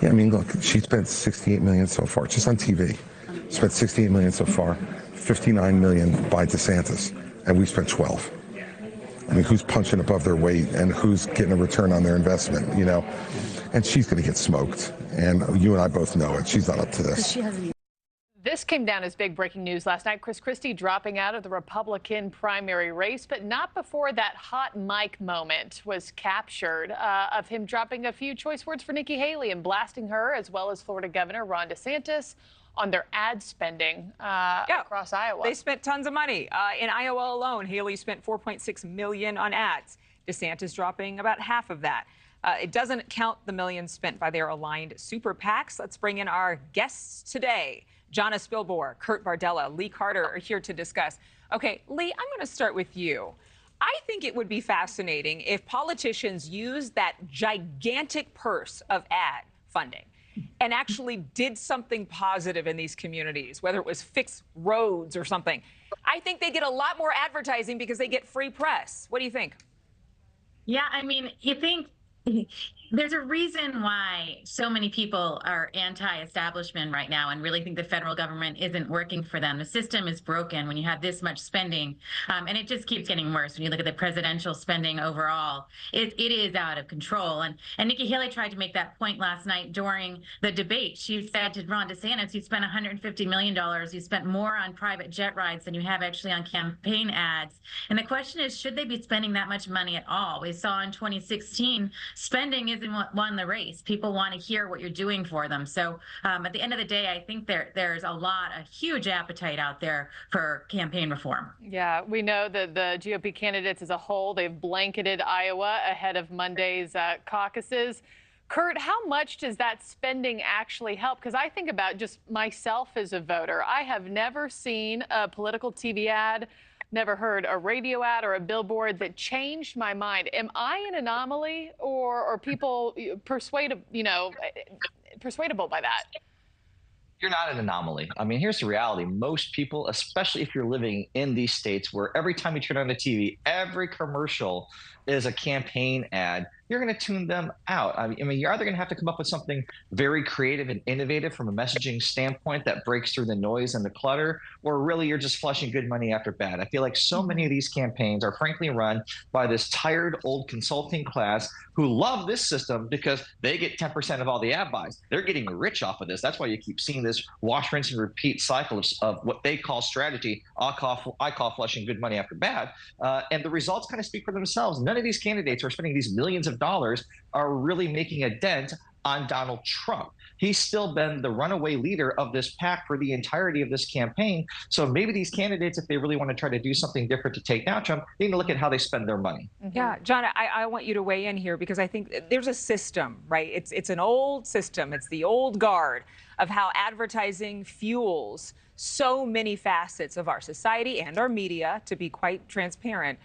Yeah, I mean, look, she spent 68 million so far, just on TV. Spent 68 million so far, 59 million by DeSantis, and we spent 12. I mean, who's punching above their weight and who's getting a return on their investment, you know? And she's going to get smoked. And you and I both know it. She's not up to this. This came down as big breaking news last night. Chris Christie dropping out of the Republican primary race, but not before that hot mic moment was captured of him dropping a few choice words for Nikki Haley and blasting her, as well as Florida Governor Ron DeSantis, on their ad spending across Iowa. They spent tons of money. In Iowa alone, Haley spent $4.6 million on ads. DeSantis dropping about half of that. It doesn't count the millions spent by their aligned super PACs. Let's bring in our guests today. Jonna Spilbor, Kurt Bardella, Lee Carter are here to discuss. Okay, Lee, I'm going to start with you. I think it would be fascinating if politicians used that gigantic purse of ad funding and actually did something positive in these communities, whether it was fix roads or something. I think they get a lot more advertising because they get free press. What do you think? Yeah, I mean, you think there's a reason why so many people are anti-establishment right now and really think the federal government isn't working for them. The system is broken when you have this much spending, and it just keeps getting worse. When you look at the presidential spending overall, it is out of control. And Nikki Haley tried to make that point last night during the debate. She said to Ron DeSantis, you spent $150 million. You spent more on private jet rides than you have actually on campaign ads. And the question is, should they be spending that much money at all? We saw in 2016, spending isn't what won the race. People want to hear what you're doing for them. So at the end of the day, I think there's a huge appetite out there for campaign reform. Yeah, we know that the GOP candidates as a whole, they've blanketed Iowa ahead of Monday's caucuses. Kurt, how much does that spending actually help? Because I think about just myself as a voter. I have never seen a political TV ad, never heard a radio ad or a billboard that changed my mind. Am I an anomaly, or are people persuadable by that? You're not an anomaly. I mean, here's the reality. Most people, especially if you're living in these states where every time you turn on the TV, every commercial is a campaign ad, you're going to tune them out. I mean, you're either going to have to come up with something very creative and innovative from a messaging standpoint that breaks through the noise and the clutter, or really you're just flushing good money after bad. I feel like so many of these campaigns are frankly run by this tired old consulting class who love this system because they get 10% of all the ad buys. They're getting rich off of this. That's why you keep seeing this wash, rinse, and repeat cycle of what they call strategy. I call flushing good money after bad. And the results kind of speak for themselves. None of these candidates who are spending these millions of dollars are really making a dent on Donald Trump. He's still been the runaway leader of this pack for the entirety of this campaign. So maybe these candidates, if they really want to try to do something different to take down Trump, they need to look at how they spend their money. Yeah, John, I want you to weigh in here because I think there's a system, right? It's an old system. It's the old guard of how advertising fuels so many facets of our society and our media, to be quite transparent.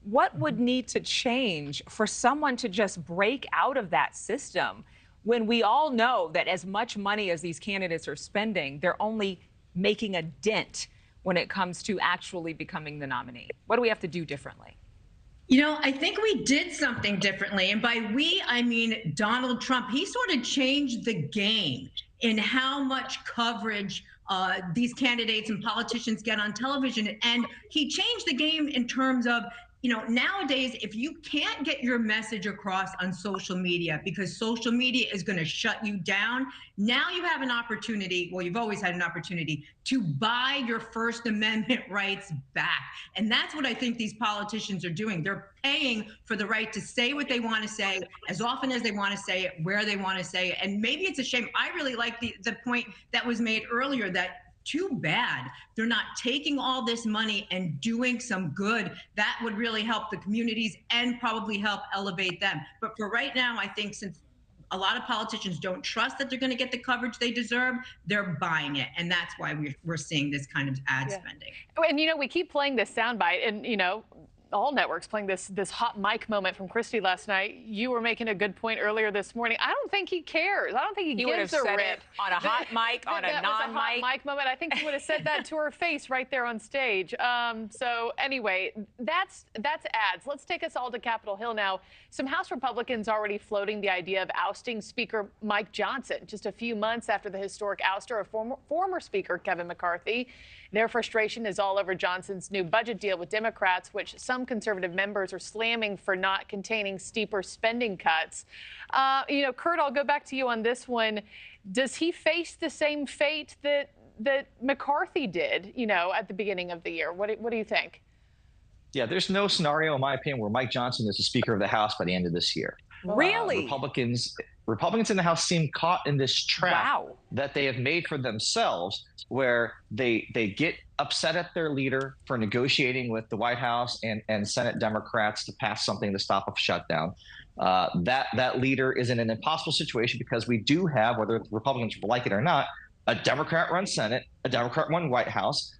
What would need to change for someone to just break out of that system when we all know that as much money as these candidates are spending, they're only making a dent when it comes to actually becoming the nominee? What do we have to do differently? You know, I think we did something differently. And by we, I mean Donald Trump. He sort of changed the game in how much coverage these candidates and politicians get on television. And he changed the game in terms of, you know, nowadays, if you can't get your message across on social media because social media is going to shut you down, now you have an opportunity, well, you've always had an opportunity to buy your First Amendment rights back. And that's what I think these politicians are doing. They're paying for the right to say what they want to say, as often as they want to say it, where they want to say it. And maybe it's a shame. I really like the point that was made earlier that too bad they're not taking all this money and doing some good that would really help the communities and probably help elevate them. But for right now, I think since a lot of politicians don't trust that they're going to get the coverage they deserve, they're buying it. And that's why we're seeing this kind of ad spending. And, you know, we keep playing this soundbite and, you know, all networks playing this hot mic moment from Christie last night. You were making a good point earlier this morning. I don't think he cares. I don't think he would have gives a said rip. it on a hot mic, on a That was a non-mic. hot mic moment. I think he would have said that to her face right there on stage. So anyway, that's ads. Let's take us all to Capitol Hill now. Some House Republicans already floating the idea of ousting Speaker Mike Johnson just a few months after the historic ouster of former Speaker Kevin McCarthy. Their frustration is all over Johnson's new budget deal with Democrats, which some conservative members are slamming for not containing steeper spending cuts. Kurt, I'll go back to you on this one. Does he face the same fate that McCarthy did, at the beginning of the year? What do you think? Yeah, there's no scenario, in my opinion, where Mike Johnson is the Speaker of the House by the end of this year. Really? Republicans in the House seem caught in this trap that they have made for themselves, where they get upset at their leader for negotiating with the White House and Senate Democrats to pass something to stop a shutdown. That leader is in an impossible situation because we do have, whether the Republicans like it or not, a Democrat-run Senate, a Democrat-run White House.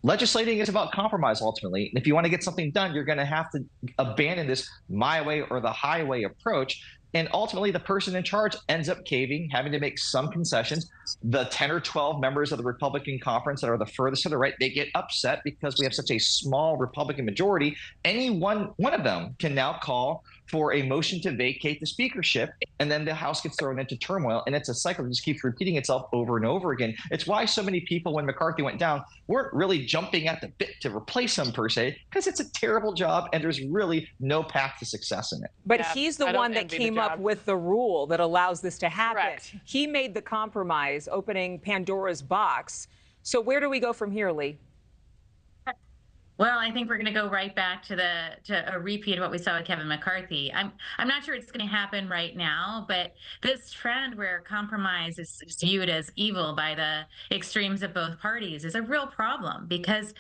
Legislating is about compromise, ultimately. And if you want to get something done, you're going to have to abandon this my way or the highway approach. And ultimately, the person in charge ends up caving, having to make some concessions. The 10 or 12 members of the Republican conference that are the furthest to the right, they get upset because we have such a small Republican majority. Any one of them can now call for a motion to vacate the speakership, and then the House gets thrown into turmoil, and it's a cycle that just keeps repeating itself over and over again. It's why so many people, when McCarthy went down, weren't really jumping at the bit to replace him per se, because it's a terrible job, and there's really no path to success in it. But he's the one that came up with the rule that allows this to happen. Correct. He made the compromise, opening Pandora's box. So where do we go from here, Lee? Well, I think we're going to go right back to a repeat of what we saw with Kevin McCarthy. I'm not sure it's going to happen right now, but this trend where compromise is viewed as evil by the extremes of both parties is a real problem, because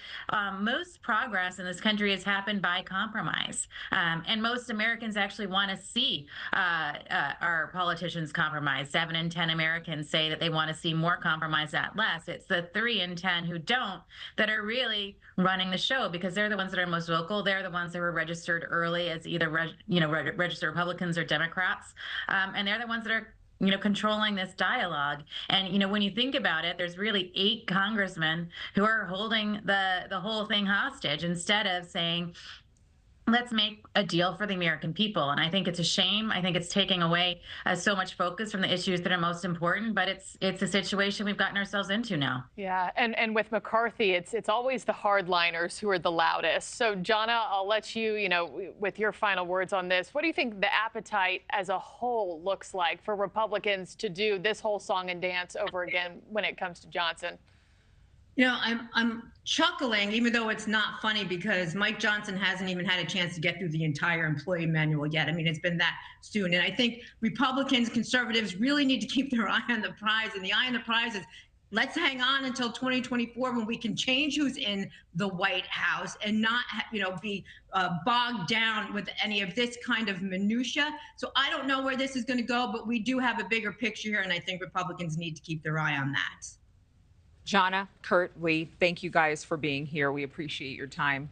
most progress in this country has happened by compromise, and most Americans actually want to see our politicians compromise. 7 in 10 Americans say that they want to see more compromise, not less. It's the 3 in 10 who don't that are really running the show, because they're the ones that are most vocal. They're the ones that were registered early as either registered Republicans or Democrats, and they're the ones that are controlling this dialogue. And when you think about it, there's really 8 congressmen who are holding the whole thing hostage instead of saying, let's make a deal for the American people. And I think it's a shame. I think it's taking away so much focus from the issues that are most important, but it's a situation we've gotten ourselves into now. Yeah, and with McCarthy, it's always the hardliners who are the loudest. So, Jonna, I'll let you, with your final words on this. What do you think the appetite as a whole looks like for Republicans to do this whole song and dance over again when it comes to Johnson? I'm chuckling, even though it's not funny, because Mike Johnson hasn't even had a chance to get through the entire employee manual yet. I mean, it's been that soon. And I think Republicans, conservatives really need to keep their eye on the prize. And the eye on the prize is, let's hang on until 2024 when we can change who's in the White House and not, be bogged down with any of this kind of minutia. So I don't know where this is going to go, but we do have a bigger picture here. And I think Republicans need to keep their eye on that. Jonna, Kurt, Lee, thank you guys for being here. We appreciate your time.